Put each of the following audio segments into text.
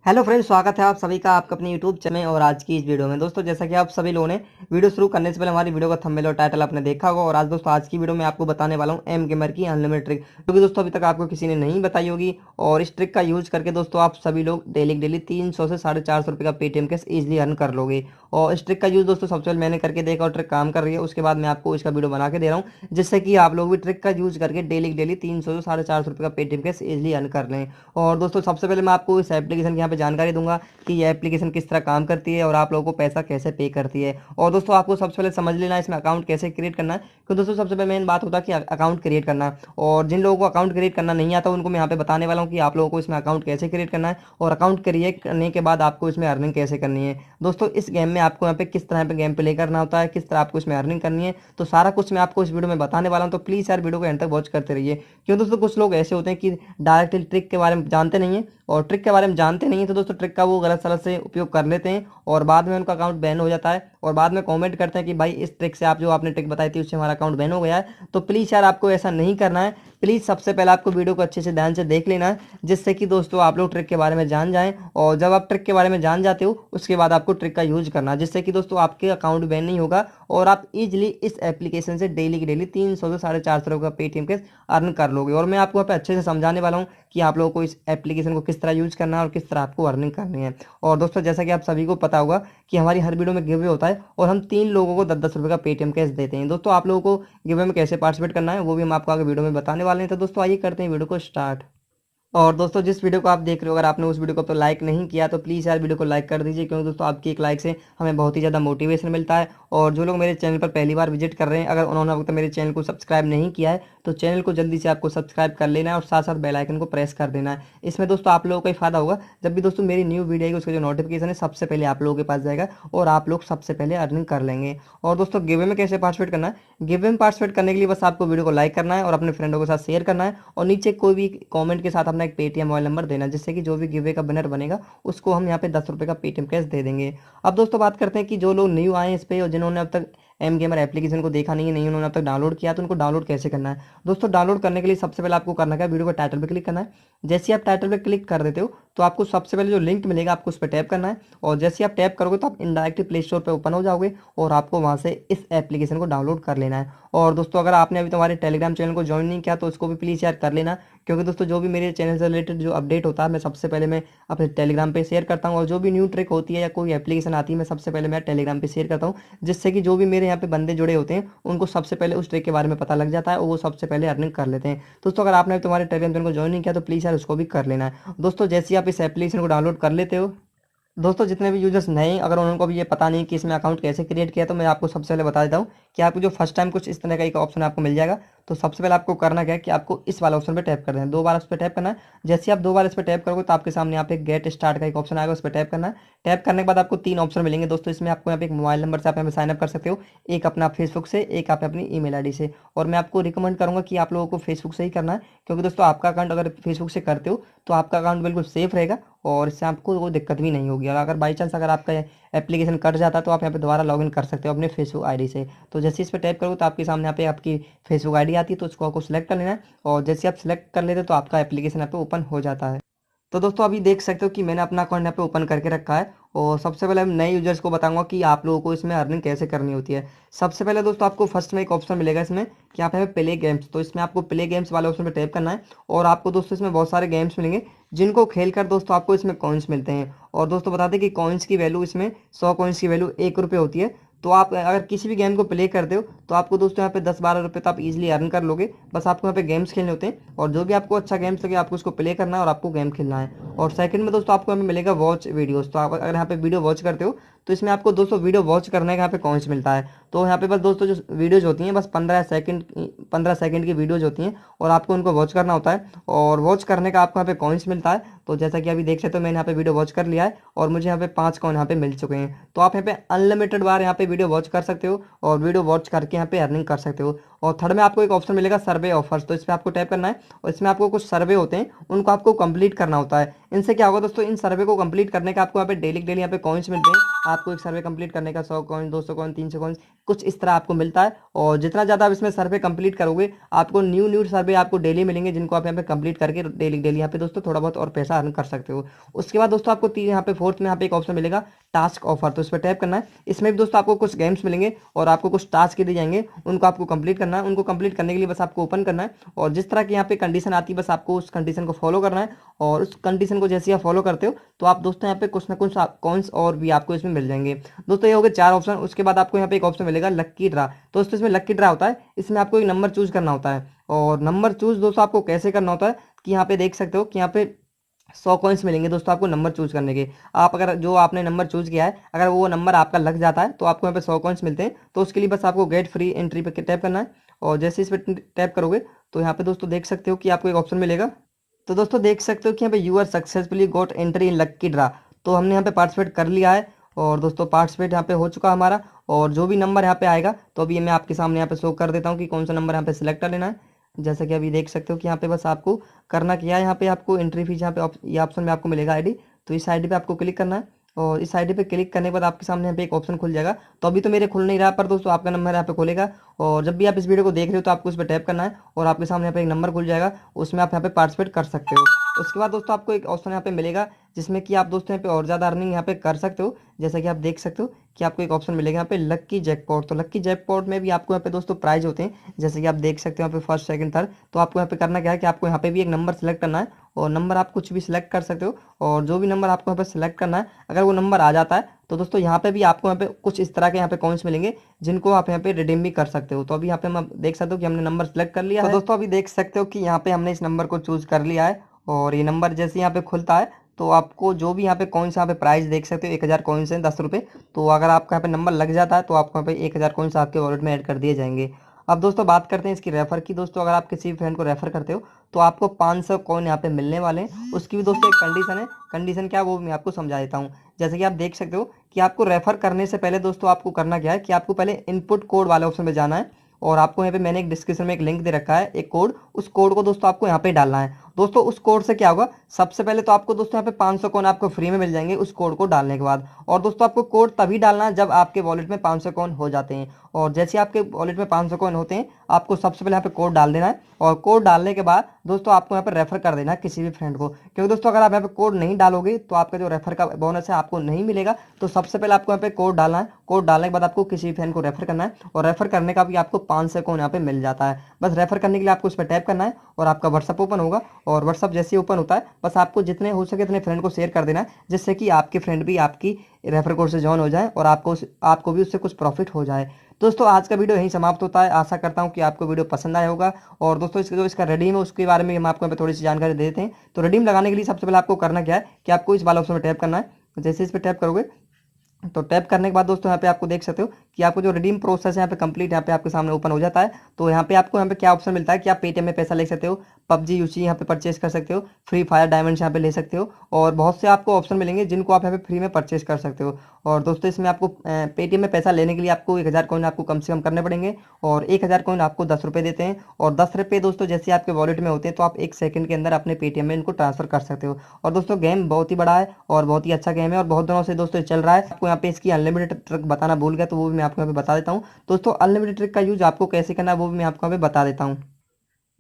Hello friends, स्वागत है आप सभी का आपका अपने यूट्यूब चैनल में। और आज की इस वीडियो में दोस्तों, जैसा कि आप सभी लोगों ने वीडियो शुरू करने से पहले हमारी वीडियो का थंबनेल और टाइटल आपने देखा होगा। और आज दोस्तों आज की वीडियो में आपको बताने वाला हूं एम गेमर की अनलिमिटेड ट्रिक, क्योंकि दोस्तों अभी तक आपको किसी ने नहीं बताई होगी। और इस ट्रिक का यूज करके दोस्तों आप सभी लोग डेली 300 से 450 रुपये का पेटीएम कैश इजिली अर्न कर लोगे। और इस ट्रिक का यूज दोस्तों सबसे पहले मैंने करके देखा और ट्रिक काम कर रही है, उसके बाद मैं आपको इसका वीडियो बना के दे रहा हूँ, जिससे कि आप लोग भी ट्रिक का यूज करके डेली 300 से 450 रुपये का पेटीएम कैश इजिली अर्न कर लें। और दोस्तों सबसे पहले मैं आपको इस एप्लीकेशन की यहाँ पे जानकारी दूंगा कि ये एप्लीकेशन किस तरह काम करती है और आप लोगों को पैसा कैसे पे करती है। और दोस्तों आपको सबसे पहले समझ लेना है इसमें अकाउंट कैसे क्रिएट करना है, क्योंकि दोस्तों सबसे पहले मेन बात होता है कि अकाउंट क्रिएट करना। और जिन लोगों को अकाउंट क्रिएट करना नहीं आता उनको मैं यहाँ पे बताने वाला हूँ कि आप लोगों को इसमें अकाउंट कैसे क्रिएट करना है और अकाउंट क्रिएट करने के बाद आपको इसमें अर्निंग कैसे करनी है। दोस्तों इस गेम में आपको यहाँ पे किस तरह पे गेम प्ले करना होता है, किस तरह आपको इसमें अर्निंग करनी है, तो सारा कुछ मैं आपको इस वीडियो में बताने वाला हूँ। तो प्लीज़ यार वीडियो को एंड तक वॉच करते रहिए, क्यों दोस्तों कुछ लोग ऐसे होते हैं कि डायरेक्टली ट्रिक के बारे में जानते नहीं है, और ट्रिक के बारे में जानते नहीं है तो दोस्तों ट्रिक का वो गलत सलत से उपयोग कर लेते हैं और बाद में उनका अकाउंट बैन हो जाता है। और बाद में कमेंट करते हैं कि भाई इस ट्रिक से आप जो आपने ट्रिक बताई थी उससे हमारा अकाउंट बैन हो गया है। तो प्लीज़ यार आपको ऐसा नहीं करना है। प्लीज़ सबसे पहले आपको वीडियो को अच्छे से ध्यान से देख लेना है, जिससे कि दोस्तों आप लोग ट्रिक के बारे में जान जाएं। और जब आप ट्रिक के बारे में जान जाते हो उसके बाद आपको ट्रिक का यूज करना है, जिससे कि दोस्तों आपके अकाउंट बैन नहीं होगा और आप इजिली इस एप्लीकेशन से डेली 300 से 450 रुपये का पेटीएम कैश अर्न कर लोगे। और मैं आपको यहाँ पे अच्छे से समझाने वाला हूँ कि आप लोगों को इस एप्लीकेशन को किस तरह यूज करना है और किस तरह आपको अर्निंग करनी है। और दोस्तों जैसा कि आप सभी को पता होगा कि हमारी हर वीडियो में गिव अवे होता है और हम 3 लोगों को 10-10 रुपये का पेटीएम कैश देते हैं। दोस्तों आप लोगों को गिव अवे में कैसे पार्टिसिपेट करना है वो भी हम आपको आगे वीडियो में बताने वाले हैं। तो दोस्तों आइए करते हैं वीडियो को स्टार्ट। और दोस्तों जिस वीडियो को आप देख रहे हो, अगर आपने उस वीडियो को तो लाइक नहीं किया तो प्लीज़ यार वीडियो को लाइक कर दीजिए, क्योंकि दोस्तों आपकी एक लाइक से हमें बहुत ही ज़्यादा मोटिवेशन मिलता है। और जो लोग मेरे चैनल पर पहली बार विजिट कर रहे हैं, अगर उन्होंने अब तक मेरे चैनल को सब्सक्राइब नहीं किया है तो चैनल को जल्दी से आपको सब्सक्राइब कर लेना है और साथ साथ बेल आइकन को प्रेस कर देना है। इसमें दोस्तों आप लोगों को ही फायदा होगा, जब भी दोस्तों मेरी न्यू वीडियो आएगी उसका जो नोटिफिकेशन है सबसे पहले आप लोगों के पास जाएगा और आप लोग सबसे पहले अर्निंग कर लेंगे। और दोस्तों गिव अवे में कैसे पार्टिसिपेट करना है, गिव अवे में पार्टिसिपेट करने के लिए बस आपको वीडियो को लाइक करना है और अपने फ्रेंडों के साथ शेयर करना है और नीचे कोई भी कमेंट के साथ अपना एक पेटीएम मोबाइल नंबर देना, जिससे कि जो भी गिवे का विनर बनेगा उसको हम यहाँ पे 10 रुपये का पेटीएम कैश दे देंगे। अब दोस्तों बात करते हैं कि जो लोग न्यू आए हैं इस पे और जिन्होंने अब तक एम गेमर एप्लीकेशन को देखा नहीं उन्होंने अब तक डाउनलोड किया, तो उनको डाउनलोड कैसे करना है। दोस्तों डाउनलोड करने के लिए सबसे पहले आपको करना क्या है, वीडियो को टाइटल पे क्लिक करना है। जैसे ही आप टाइटल पे क्लिक कर देते हो तो आपको सबसे पहले जो लिंक मिलेगा आपको उस पर टैप करना है। और जैसे ही आप टैप करोगे तो आप इनडायरेक्टली प्ले स्टोर पर ओपन हो जाओगे और आपको वहाँ से इस एप्लीकेशन को डाउनलोड कर लेना है। और दोस्तों अगर आपने अभी तुम्हारे टेलीग्राम चैनल को ज्वाइन नहीं किया तो उसको भी प्लीज़ यार कर लेना, क्योंकि दोस्तों जो भी मेरे चैनल से रिलेटेड जो अपडेट होता है मैं सबसे पहले मैं अपने टेलीग्राम पे शेयर करता हूँ। और जो भी न्यू ट्रिक होती है या कोई एप्लीकेशन आती है मैं सबसे पहले मैं टेलीग्राम पे शेयर करता हूँ, जिससे कि जो भी मेरे यहाँ पे बंदे जुड़े होते हैं उनको सबसे पहले उस ट्रिक के बारे में पता लग जाता है और वो सबसे पहले अर्निंग कर लेते हैं। दोस्तों अगर आपने तुम्हारे टेलीग्राम चैनल को ज्वाइन नहीं किया तो प्लीज़ यार उसको भी कर लेना है। दोस्तों जैसे ही आप इस एप्लीकेशन को डाउनलोड कर लेते हो, दोस्तों जितने भी यूजर्स नए अगर उनको भी ये पता नहीं कि इसमें अकाउंट कैसे क्रिएट किया, तो मैं आपको सबसे पहले बता देता हूँ कि आपको जो फर्स्ट टाइम कुछ इस तरह का एक ऑप्शन आपको मिल जाएगा। तो सबसे पहले आपको करना क्या है कि आपको इस वाला ऑप्शन पे टैप कर देना है, 2 बार उस पर टैप करना है। जैसे आप 2 बार इस पर टैप करोगे तो आपके सामने यहाँ पे गेट स्टार्ट का एक ऑप्शन आएगा, उस पर टैप करना है। टैप करने के बाद आपको 3 ऑप्शन मिलेंगे दोस्तों। इसमें आपको यहाँ पे एक मोबाइल नंबर से आप यहाँ पे साइनअप कर सकते हो, एक अपना फेसबुक से, एक आप अपनी ईमेल आईडी से। और मैं आपको रिकमेंड करूँगा कि आप लोगों को फेसबुक से ही करना है, क्योंकि दोस्तों आपका अकाउंट अगर फेसबुक से करते हो तो आपका अकाउंट बिल्कुल सेफ रहेगा और इससे आपको कोई दिक्कत भी नहीं होगी। और अगर बाई चांस अगर आपका एप्लीकेशन कट जाता है तो आप यहाँ पे दोबारा लॉगिन कर सकते हो अपने फेसबुक आईडी से। तो जैसे इस पर टैप करोगे तो आपके सामने यहाँ पे आपकी फेसबुक आईडी आती है, तो उसको आपको सिलेक्ट कर लेना है। और जैसे आप सिलेक्ट कर लेते हो तो आपका एप्लीकेशन यहाँ पे ओपन हो जाता है। तो दोस्तों अभी देख सकते हो कि मैंने अपना अकाउंट यहाँ पे ओपन करके रखा है। और सबसे पहले मैं नए यूजर्स को बताऊंगा कि आप लोगों को इसमें अर्निंग कैसे करनी होती है। सबसे पहले दोस्तों आपको फर्स्ट में एक ऑप्शन मिलेगा इसमें कि आप यहाँ पे प्ले गेम्स, तो इसमें आपको प्ले गेम्स वाले ऑप्शन पे टैप करना है। और आपको दोस्तों इसमें बहुत सारे गेम्स मिलेंगे जिनको खेल कर दोस्तों आपको इसमें कॉइन्स मिलते हैं। और दोस्तों बता दें कि कॉइन्स की वैल्यू इसमें 100 कॉइन्स की वैल्यू 1 रुपये होती है। तो आप अगर किसी भी गेम को प्ले करते हो तो आपको दोस्तों यहाँ पे 10-12 रुपये तो आप इजीली अर्न कर लोगे। बस आपको यहाँ पे गेम्स खेलने होते हैं और जो भी आपको अच्छा गेम्स लगे आपको उसको प्ले करना है और आपको गेम खेलना है। और सेकंड में दोस्तों आपको यहाँ पे मिलेगा वॉच वीडियोस। तो आप अगर यहाँ पे वीडियो वॉच करते हो तो इसमें आपको दोस्तों वीडियो वॉच करने का यहाँ पे कॉइन्स मिलता है। तो यहाँ पे बस दोस्तों जो वीडियोज होती हैं बस 15 सेकंड की वीडियोज होती हैं और आपको उनको वॉच करना होता है और वॉच करने का आपको यहाँ पे कॉइन्स मिलता है। तो जैसा कि अभी देख सकते हो मैंने यहाँ पे वीडियो वॉच कर लिया है और मुझे यहाँ पे 5 कॉइन यहाँ पे मिल चुके हैं। तो आप यहाँ पे अनलिमिटेड बार यहाँ पे वीडियो वॉच कर सकते हो और वीडियो वॉच करके यहाँ पे अर्निंग कर सकते हो। और थर्ड में आपको एक ऑप्शन मिलेगा सर्वे ऑफर्स, तो इस पर आपको टैप करना है और इसमें आपको कुछ सर्वे होते हैं उनको आपको कंप्लीट करना होता है। इनसे क्या होगा दोस्तों, इन सर्वे को कंप्लीट करने का आपको यहाँ पे डेली डेली यहाँ पे कॉइन्स मिलते हैं। आपको एक सर्वे कंप्लीट करने का 100 कॉइन, 200 कॉइन, 300 कॉइन, कुछ इस तरह आपको मिलता है। और जितना ज़्यादा आप इसमें सर्वे कंप्लीट करोगे, आपको न्यू न्यू सर्वे आपको डेली मिलेंगे, जिनको आप यहाँ पे कंप्लीट करके डेली डेली यहाँ पे दोस्तों थोड़ा बहुत और पैसा अर्न कर सकते हो। उसके बाद दोस्तों आपको यहाँ पे फोर्थ में यहाँ पे एक ऑप्शन मिलेगा टास्क ऑफर, तो इस पर टैप करना है। इसमें भी दोस्तों आपको कुछ गेम्स मिलेंगे और आपको कुछ टास्क दिए जाएंगे, उनको आपको कंप्लीट करना है। उनको कंप्लीट करने के लिए बस आपको ओपन करना है और जिस तरह की यहाँ पे कंडीशन आती है, बस आपको उस कंडीशन को फॉलो करना है। और उस कंडीशन को जैसे आप फॉलो करते हो तो आप दोस्तों यहाँ पे कुछ ना कुछ कॉइन्स और भी आपको इसमें मिल जाएंगे। दोस्तों ये हो गए 4 ऑप्शन। उसके बाद आपको यहाँ पे एक ऑप्शन मिलेगा लक्की ड्रा। दोस्तों इसमें लक्की ड्रा होता है, इसमें आपको एक नंबर चूज करना होता है। और नंबर चूज दोस्तों आपको कैसे करना होता है कि यहाँ पे देख सकते हो कि यहाँ पे 100 कॉइन्स मिलेंगे दोस्तों आपको नंबर चूज करने के। आप अगर जो आपने नंबर चूज किया है, अगर वो नंबर आपका लग जाता है तो आपको यहाँ पे 100 कॉइन्स मिलते हैं। तो उसके लिए बस आपको गेट फ्री एंट्री पे टैप करना है और जैसे इस पर टैप करोगे तो यहाँ पे दोस्तों देख सकते हो कि आपको एक ऑप्शन मिलेगा। तो दोस्तों देख सकते हो कि यहाँ पे you are successfully got entry in lucky draw. तो हमने यहाँ पे पार्टिसिपेट कर लिया है और दोस्तों पार्टिसिपेट यहाँ पे हो चुका हमारा। और जो भी नंबर यहाँ पे आएगा तो अभी मैं आपके सामने यहाँ पे शो कर देता हूँ कि कौन सा नंबर यहाँ पे सिलेक्ट कर लेना है। जैसा कि अभी देख सकते हो कि यहाँ पे बस आपको करना क्या है, यहाँ पे आपको एंट्री फीस यहाँ पे ये ऑप्शन में आपको मिलेगा आईडी। तो इस आईडी पे आपको क्लिक करना है और इस आईडी पे क्लिक करने के बाद आपके सामने यहाँ पे एक ऑप्शन खुल जाएगा। तो अभी तो मेरे खुल नहीं रहा, पर दोस्तों आपका नंबर यहाँ पे खुलेगा। और जब भी आप इस वीडियो को देख रहे हो तो आपको उस पर टैप करना है और आपके सामने यहाँ पे एक नंबर खुल जाएगा, उसमें आप यहाँ पे पार्टिसिपेट कर सकते हो। उसके बाद दोस्तों आपको एक ऑप्शन यहाँ पे मिलेगा जिसमें कि आप दोस्तों यहाँ पे और ज़्यादा अर्निंग यहाँ पे कर सकते हो। जैसा कि आप देख सकते हो कि आपको एक ऑप्शन मिलेगा यहाँ पे लक्की जैकपॉट। तो लक्की जैकपॉट में भी आपको यहाँ पे दोस्तों प्राइज होते हैं, जैसे कि आप देख सकते हो यहाँ पे फर्स्ट सेकंड थर्ड। तो आपको यहाँ पे करना क्या है कि आपको यहाँ पे भी एक नंबर सेलेक्ट करना है और नंबर आप कुछ भी सिलेक्ट कर सकते हो। और जो भी नंबर आपको यहाँ पे सिलेक्ट करना है, अगर वो नंबर आ जाता है तो दोस्तों यहाँ पे भी आपको यहाँ पे कुछ इस तरह के यहाँ पे कॉइन्स मिलेंगे, जिनको आप यहाँ पे रिडीम भी कर सकते हो। तो अभी यहाँ पे हम देख सकते हो कि हमने नंबर सेलेक्ट कर लिया है। तो दोस्तों अभी देख सकते हो कि यहाँ पे हमने इस नंबर को चूज कर लिया है और ये नंबर जैसे यहाँ पे खुलता है तो आपको जो भी यहाँ पे कॉइन्स यहाँ पे प्राइस देख सकते हो 1000 कॉइन्स हैं 10 रुपये। तो अगर आपका यहाँ पे नंबर लग जाता है तो आपको यहाँ पे 1000 कॉइन्स आपके वॉलेट में ऐड कर दिए जाएंगे। अब दोस्तों बात करते हैं इसकी रेफर की। दोस्तों अगर आप किसी फ्रेंड को रेफर करते हो तो आपको 500 कॉइन यहाँ पे मिलने वाले हैं। उसकी भी दोस्तों एक कंडीशन है, कंडीशन क्या है वो मैं आपको समझा देता हूँ। जैसे कि आप देख सकते हो कि आपको रेफर करने से पहले दोस्तों आपको करना क्या है कि आपको पहले इनपुट कोड वाले ऑप्शन में जाना है और आपको यहाँ पे मैंने एक डिस्क्रिप्शन में एक लिंक दे रखा है, एक कोड, उस कोड को दोस्तों आपको यहाँ पे डालना है। दोस्तों उस कोड से क्या होगा, सबसे पहले तो आपको दोस्तों यहाँ पे 500 कॉइन आपको फ्री में मिल जाएंगे उस कोड को डालने के बाद। और दोस्तों आपको कोड तभी डालना है जब आपके वॉलेट में 500 कॉइन हो जाते हैं। और जैसे आपके वॉलेट में 500 कॉइन होते हैं, आपको सबसे पहले यहाँ पे कोड डाल देना है और कोड डालने के बाद दोस्तों आपको यहाँ पे रेफर कर देना है किसी भी फ्रेंड को। क्योंकि दोस्तों अगर आप यहाँ पे कोड नहीं डालोगे तो आपका जो रेफर का बोनस है आपको नहीं मिलेगा। तो सबसे पहले आपको यहाँ पे कोड डालना है, कोड डालने के बाद आपको किसी भी फ्रेंड को रेफर करना है और रेफर करने का भी आपको 500 कॉइन यहाँ पे मिल जाता है। बस रेफर करने के लिए आपको उस पर टैप करना है और आपका व्हाट्सअप ओपन होगा और व्हाट्सअप जैसे ही ओपन होता है बस आपको जितने हो सके उतने फ्रेंड को शेयर कर देना है, जिससे कि आपके फ्रेंड भी आपकी रेफर कोड से ज्वाइन हो जाए और आपको भी उससे कुछ प्रॉफिट हो जाए। दोस्तों आज का वीडियो यहीं समाप्त होता है। आशा करता हूं कि आपको वीडियो पसंद आया होगा। और दोस्तों इसका रेडीम है उसके बारे में हम आपको थोड़ी सी जानकारी दे देते हैं। तो रेडीम लगाने के लिए सबसे पहले आपको करना क्या है कि आपको इस वाला ऑप्शन में टैप करना है। जैसे इस पर टैप करोगे तो टैप करने के बाद दोस्तों यहाँ पे आपको देख सकते हो कि आपको जो रिडीम प्रोसेस है यहाँ पे कंप्लीट यहाँ पे आपके सामने ओपन हो जाता है। तो यहाँ पे आपको यहाँ पे क्या ऑप्शन मिलता है कि आप पेटीएम में पैसा ले सकते हो, पबजी यूसी यहाँ पे परचेस कर सकते हो, फ्री फायर डायमंड्स यहाँ पे ले सकते हो और बहुत से आपको ऑप्शन मिलेंगे जिनको आप यहाँ पे फ्री में परचेस कर सकते हो। और दोस्तों इसमें आपको पेटीएम में पैसा लेने के लिए आपको 1000 कॉइन आपको कम से कम करने पड़ेंगे और 1000 कॉइन आपको 10 रुपये देते हैं। और 10 रुपये दोस्तों जैसे आपके वॉलेट में होते हैं तो आप 1 सेकंड के अंदर अपने पेटीएम में इनको ट्रांसफर कर सकते हो। और दोस्तों गेम बहुत ही बड़ा है और बहुत ही अच्छा गेम है और बहुत दिनों से दोस्तों चल रहा है। आपको यहाँ पे इसकी अनलिमिटेड ट्रिक बताना भूल गया तो वो भी मैं आपको यहाँ पे बता देता हूँ। दोस्तों अनलिमिटेड ट्रिक का यूज आपको कैसे करना है वो भी मैं आपको यहाँ पे बता देता हूँ।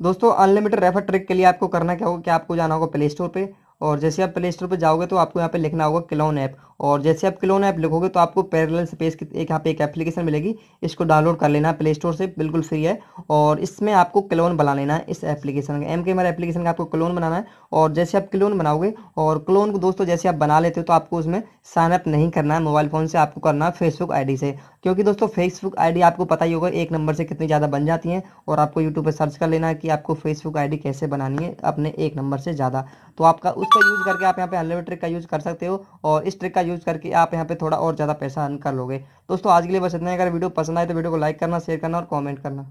दोस्तों अनलिमिटेड रेफर ट्रिक के लिए आपको करना क्या होगा कि आपको जाना होगा प्ले स्टोर पे और जैसे आप प्ले स्टोर पे जाओगे तो आपको यहाँ पे लिखना होगा क्लोन ऐप। और जैसे आप क्लोन ऐप लिखोगे तो आपको पैरेलल स्पेस की एक यहाँ पे एक एप्लीकेशन मिलेगी, इसको डाउनलोड कर लेना है प्ले स्टोर से, बिल्कुल फ्री है। और इसमें आपको क्लोन बना लेना है इस एप्लीकेशन का, एमकेमर एप्लीकेशन का आपको क्लोन बनाना है। और जैसे आप क्लोन बनाओगे और क्लोन को दोस्तों जैसे आप बना लेते हो तो आपको उसमें साइन अप नहीं करना है मोबाइल फ़ोन से, आपको करना है फेसबुक आईडी से। क्योंकि दोस्तों फेसबुक आईडी आपको पता ही होगा एक नंबर से कितनी ज़्यादा बन जाती हैं। और आपको यूट्यूब पर सर्च कर लेना है कि आपको फेसबुक आईडी कैसे बनानी है अपने एक नंबर से ज़्यादा। तो आपका उसका यूज़ करके आप यहाँ पे अनलिमिटेड ट्रिक का यूज़ कर सकते हो और इस ट्रिक का यूज़ करके आप यहाँ पे थोड़ा और ज़्यादा पैसा अर्न कर लोगे। दोस्तों आज के लिए बस इतना ही। अगर वीडियो पसंद आए तो वीडियो को लाइक करना, शेयर करना और कमेंट करना।